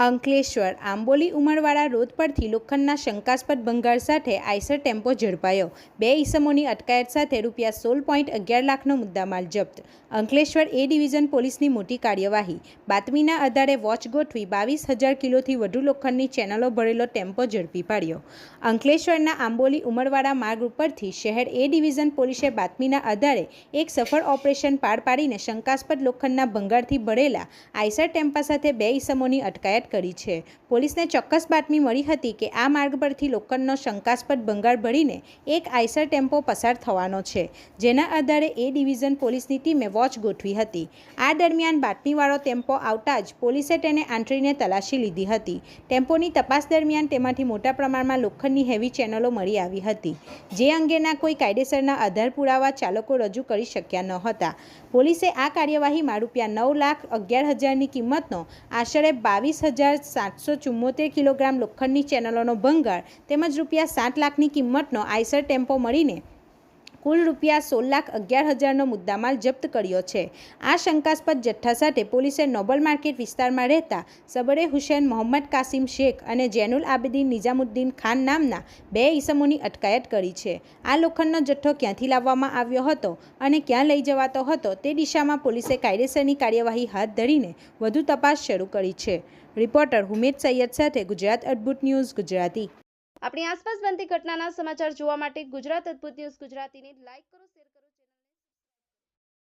Ankleshwar Amboli Umarwada road પરથી લોખંડના શંકાસ્પદ ભંગાર સાથે આઈસર ટેમ્પો ઝડપાયો। 2 ઈસમોની અટકાયત સાથે ₹16.11 લાખનો મુદ્દામાલ જપ્ત। અંકલેશ્વર એ ડિવિઝન પોલીસની મોટી કાર્યવાહી। બાતમીના આધારે વોચ ગોઠવી 22,000 કિલોથી વધુ લોખંડની ચેનલો ભરેલો ટેમ્પો ઝડપી પાડ્યો। અંકલેશ્વરના આંબોલી ઉમરવાડા માર્ગ ઉપરથી શહેર એ ડિવિઝન પોલીસે બાતમીના આધારે એક સફળ ઓપરેશન પાર પાડીને શંકાસ્પદ લોખંડના ભંગારથી ભરેલા આઈસર ટેમ્પા સાથે 2 ઈસમોની અટકાયત કરી છે। પોલીસને ચોક્કસ બાતમી મળી હતી કે આ માર્ગ પરથી લોખંડનો શંકાસ્પદ ભંગાર ભરીને એક આઈસર ટેમ્પો પસાર થવાનો છે, જેના આધારે એ ડિવિઝન પોલીસની ટીમે વોચ ગોઠવી હતી। આ દરમિયાન બાતમીવાળો ટેમ્પો આવતા જ પોલીસે તેને આંતરીને તલાશી લીધી હતી। ટેમ્પોની તપાસ દરમિયાન તેમાંથી મોટા પ્રમાણમાં લોખંડની હેવી ચેનલો મળી આવી હતી, જે અંગેના કોઈ કાયદેસરના આધાર પુરાવા ચાલકો રજૂ કરી શક્યા ન હતા। પોલીસે આ કાર્યવાહીમાં ₹9,11,000ની કિંમતનો આશરે 22,774 કિલોગ્રામ લોખંડની ચેનલોનો ભંગાર તેમજ ₹7 લાખની કિંમતનો આઈસર ટેમ્પો મળીને કુલ ₹16,11,000નો મુદ્દામાલ જપ્ત કર્યો છે। આ શંકાસ્પદ જથ્થા સાથે પોલીસે નોબલ માર્કેટ વિસ્તારમાં રહેતા સબરે હુસૈન મોહમ્મદ કાસિમ શેખ અને જૈનુલ આબેદીન નિઝામુદ્દીન ખાન નામના 2 ઈસમોની અટકાયત કરી છે। આ લોખંડનો જથ્થો ક્યાંથી લાવવામાં આવ્યો હતો અને ક્યાં લઈ જવાતો હતો તે દિશામાં પોલીસે કાયદેસરની કાર્યવાહી હાથ ધરીને વધુ તપાસ શરૂ કરી છે। રિપોર્ટર હુમેદ સૈયદ સાથે ગુજરાત અદ્ભુત ન્યૂઝ ગુજરાતી। આપણી આસપાસ બનતી ઘટનાના સમાચાર જોવા માટે ગુજરાત અદ્ભુત ન્યૂઝ ગુજરાતીને લાઈક કરો।